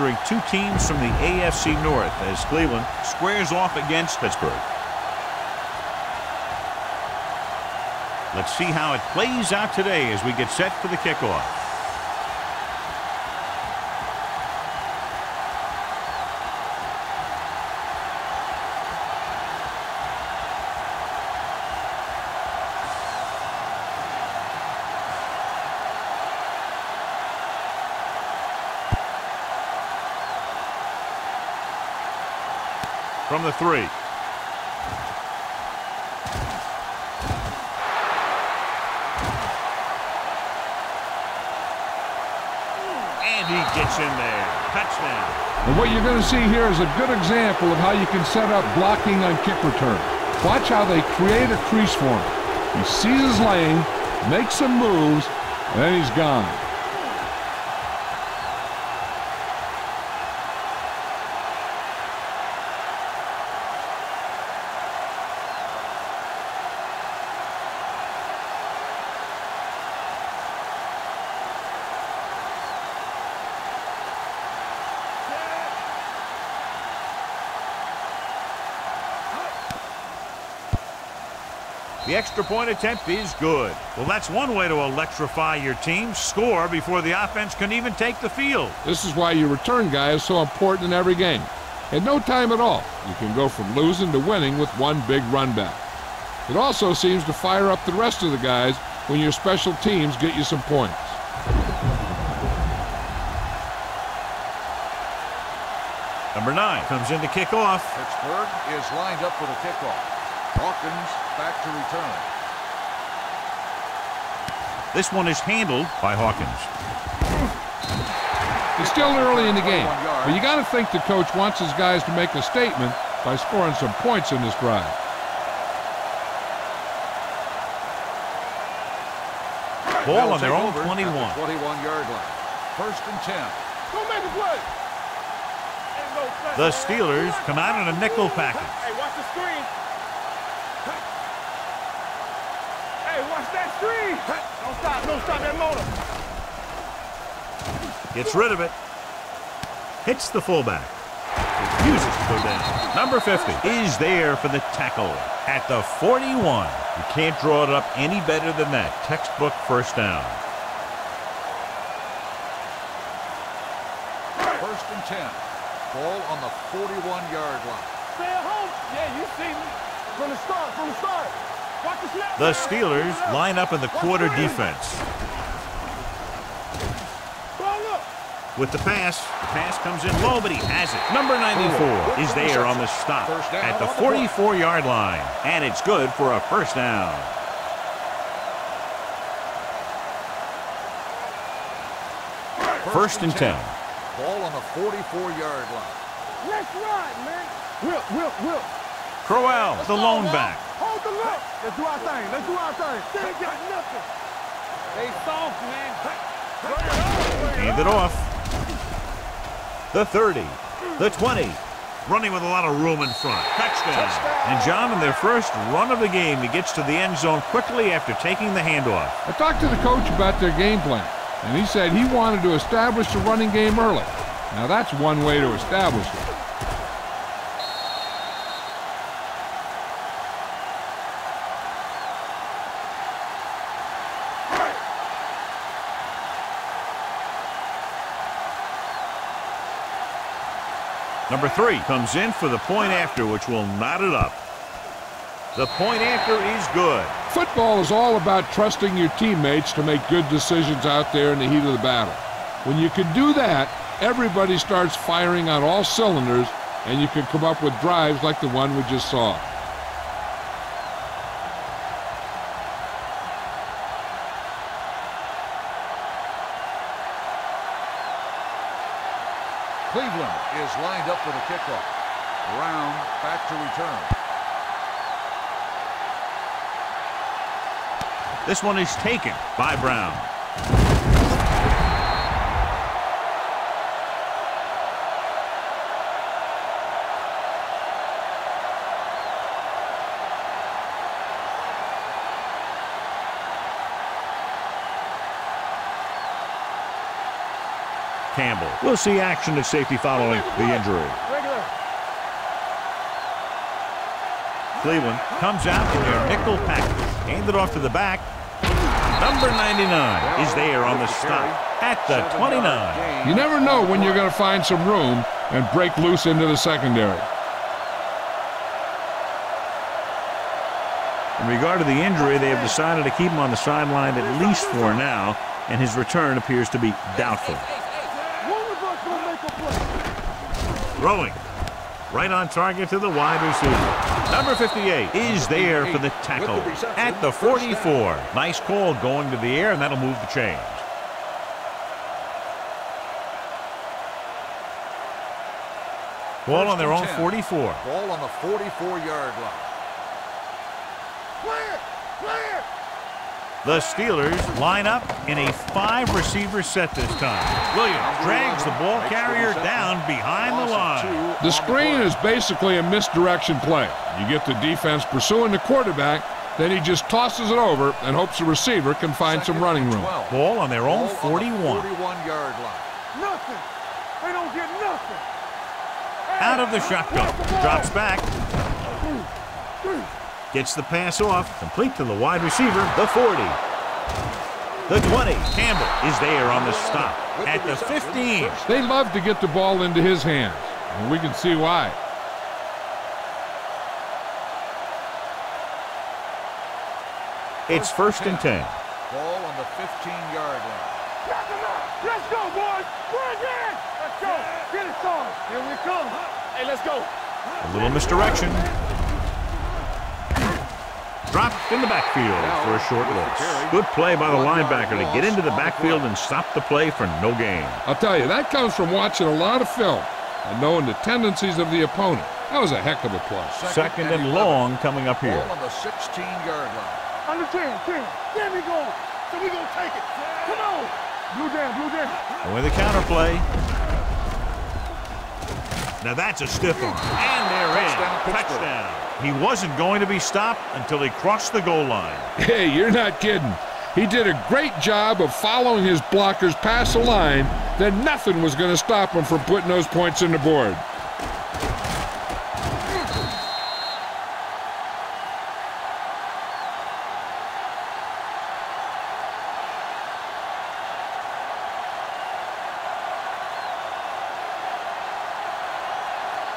featuring two teams from the AFC North as Cleveland squares off against Pittsburgh. Let's see how it plays out today as we get set for the kickoff. From the 3. And he gets in there. Touchdown. And what you're going to see here is a good example of how you can set up blocking on kick return. Watch how they create a crease for him. He sees his lane, makes some moves, and then he's gone. The extra point attempt is good. Well, that's one way to electrify your team. Score before the offense can even take the field. This is why your return guy is so important in every game. In no time at all, you can go from losing to winning with one big run back. It also seems to fire up the rest of the guys when your special teams get you some points. Number 9 comes in to kick off. Pittsburgh is lined up for the kickoff. Hawkins back to return. This one is handled by Hawkins. It's still early in the game, but you got to think the coach wants his guys to make a statement by scoring some points in this drive. Ball on their own 21. 21-yard line. 1st and 10. Go make a play. The Steelers come out in a nickel package. Hey, watch the screen. Hey, watch that screen. Don't stop that motor. Gets rid of it. Hits the fullback. Refuses to go down. Number 50 is there for the tackle at the 41. You can't draw it up any better than that. Textbook first down. 1st and 10. Ball on the 41-yard line. Stay at home. Yeah, you see me. From the start. Watch the snap. The Steelers line up in the quarter defense. With the pass comes in low, but he has it. Number 94 is there on the stop at the 44-yard line, and it's good for a first down. First and 10. Ball on the 44-yard line. Let's ride, man. Whip. Crowell, the lone back. Hold the look. Let's do our thing. They got nothing. They soft, man. Hand it off. The 30, the 20. Running with a lot of room in front. Touchdown. And John, in their first run of the game, he gets to the end zone quickly after taking the handoff. I talked to the coach about their game plan, and he said he wanted to establish the running game early. Now that's one way to establish it. Number 3 comes in for the point after, which will knot it up. The point after is good. Football is all about trusting your teammates to make good decisions out there in the heat of the battle. When you can do that, everybody starts firing on all cylinders, and you can come up with drives like the one we just saw. Cleveland is lined up for the kickoff. Brown back to return. This one is taken by Brown. Campbell. We'll see action at safety following the injury. Cleveland comes out in their nickel package. Hand it off to the back. Number 99 is there on the stop at the 29. You never know when you're going to find some room and break loose into the secondary. In regard to the injury, they have decided to keep him on the sideline at least for now, and his return appears to be doubtful. Throwing. Right on target to the wide receiver. Number 58 is there for the tackle at the 44. Nice call going to the air, and that'll move the chains. Ball on their own 44. Ball on the 44-yard line. Clear! The Steelers line up in a 5-receiver set this time. Williams drags the ball carrier down behind the line. The screen is basically a misdirection play. You get the defense pursuing the quarterback, then he just tosses it over and hopes the receiver can find some running room. Ball on their own 41. 41-yard line. Nothing. They don't get nothing. Out of the shotgun. Drops back. Gets the pass off, complete to the wide receiver, the 40. The 20, Campbell is there on the stop at the 15. They love to get the ball into his hands, and we can see why. It's 1st and 10. Ball on the 15-yard line. Let's go, boys. Bring it. Let's go. Get it started. Here we come. Hey, let's go. A little misdirection. Dropped in the backfield for a short loss. Good play by the linebacker to get into the backfield and stop the play for no gain. I'll tell you, that comes from watching a lot of film and knowing the tendencies of the opponent. That was a heck of a play. Second and long coming up here. Ball on the 16-yard line. Under 10. There we go. So we gonna take it. Come on. Blue down. And with a counter play. Now that's a stiff one. And they're in. Touchdown. He wasn't going to be stopped until he crossed the goal line. Hey, you're not kidding. He did a great job of following his blockers past the line. Then nothing was going to stop him from putting those points on the board.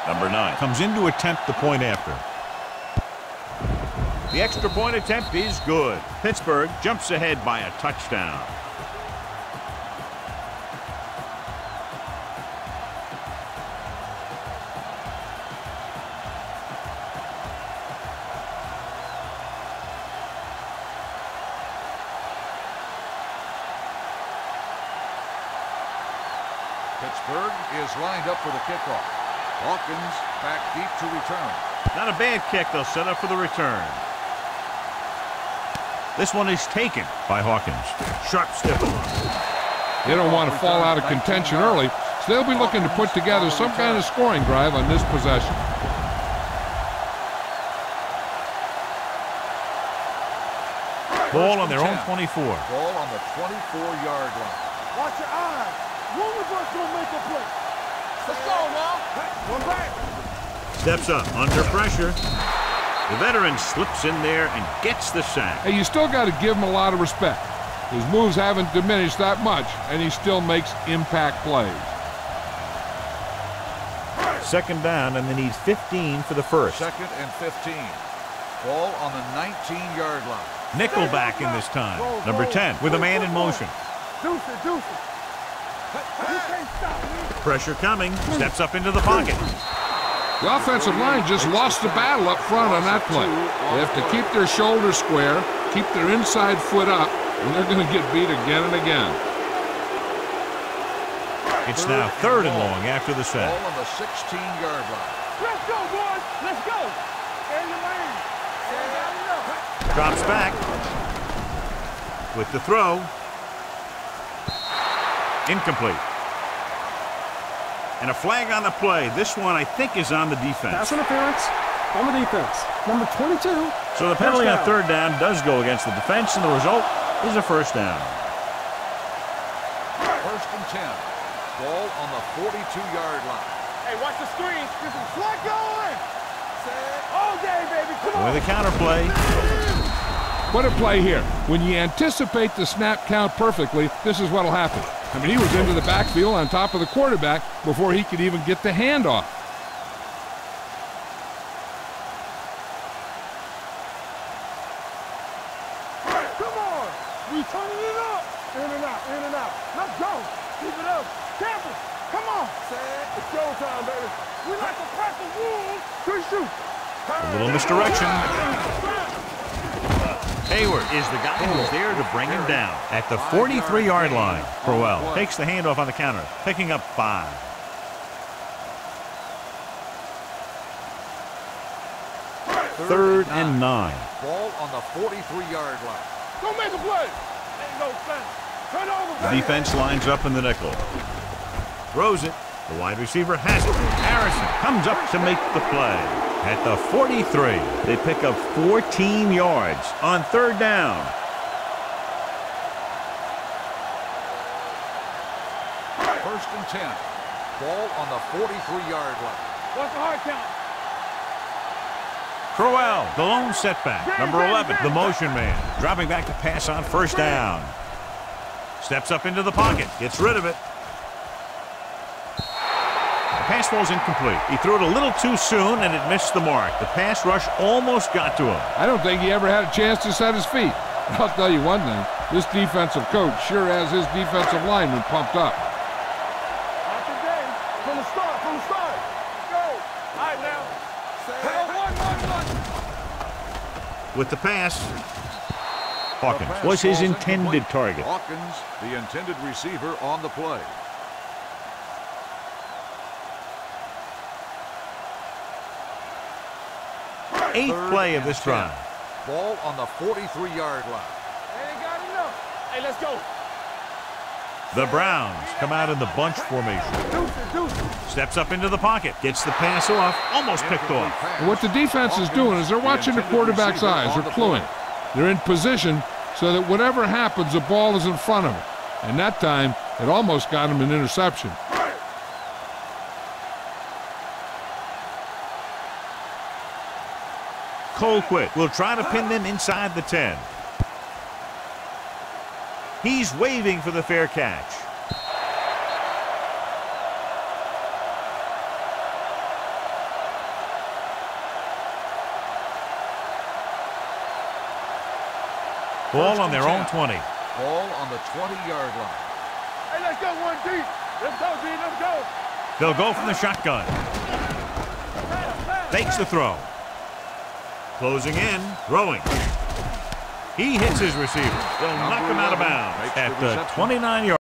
Number 9 comes in to attempt the point after. The extra point attempt is good. Pittsburgh jumps ahead by a touchdown. Pittsburgh is lined up for the kickoff. Hawkins back deep to return. Not a bad kick. They'll set up for the return. This one is taken by Hawkins. Sharp stiff. They don't want to fall out of contention early, so they'll be looking to put together some kind of scoring drive on this possession. Ball on their own 24. Ball on the 24-yard line. Watch your eyes. One of us gonna make a play. Let's go now. One back. Steps up under pressure. The veteran slips in there and gets the sack. Hey, you still got to give him a lot of respect. His moves haven't diminished that much, and he still makes impact plays. Second down, and they need 15 for the first. 2nd and 15. Ball on the 19-yard line. Nickelback in this time. Number 10 with a man in motion. Deuce it. You can't stop me. Pressure coming. Steps up into the pocket. The offensive line just lost the battle up front on that play. They have to keep their shoulders square, keep their inside foot up, and they're going to get beat again and again. It's now 3rd and long after the sack. Ball on the 16-yard line. Let's go, boys. Let's go. Stay in the lane. Drops back. With the throw. Incomplete. And a flag on the play. This one, I think, is on the defense. Pass interference on the defense. Number 22. So the penalty on 3rd down does go against the defense, and the result is a 1st down. 1st and 10. Ball on the 42-yard line. Hey, watch the screen. Get some slack going. All day, baby. Come on. With a counter play. What a play here. When you anticipate the snap count perfectly, this is what will happen. I mean, he was into the backfield on top of the quarterback before he could even get the handoff. Come on. We turning it up. In and out, in and out. Let's go. Keep it up. Campbell, come on. It's showtime, baby. We like to crack the rules. Good shoot. A little misdirection. Hayward is the guy who's there to bring him down. At the 43-yard line, Crowell takes the handoff on the counter, picking up 5. Third and 9. Ball on the 43-yard line. Go make a play. Ain't no sense. Turn over. The defense lines up in the nickel. Throws it. The wide receiver has it. Harrison comes up to make the play. At the 43, they pick up 14 yards on third down. First and 10. Ball on the 43-yard line. What's the hard count? Crowell, the lone setback. Number 11, the motion man. Dropping back to pass on first down. Steps up into the pocket. Gets rid of it. The pass falls incomplete. He threw it a little too soon, and it missed the mark. The pass rush almost got to him. I don't think he ever had a chance to set his feet. I'll tell you one thing. This defensive coach sure has his defensive lineman pumped up. Not today. From the start, from the start. Go. All right, now. One. With the pass, Hawkins was his intended target. Hawkins, the intended receiver on the play. Eighth play of this drive. Ball on the 43-yard line. They ain't got enough. Hey, let's go. The Browns come out in the bunch formation. Steps up into the pocket. Gets the pass off. Almost picked off. And what the defense is doing is they're watching the quarterback's eyes. They're cluing. They're in position so that whatever happens, the ball is in front of them. And that time, it almost got him an interception. Colquitt will try to pin them inside the 10. He's waving for the fair catch. Ball on their own 20. Ball on the 20-yard line. Hey, let's go one deep. Let's go, D. Let's go. They'll go from the shotgun. Fakes the throw. Closing in, throwing. He hits his receiver. They'll knock him out of bounds at the 29-yard line.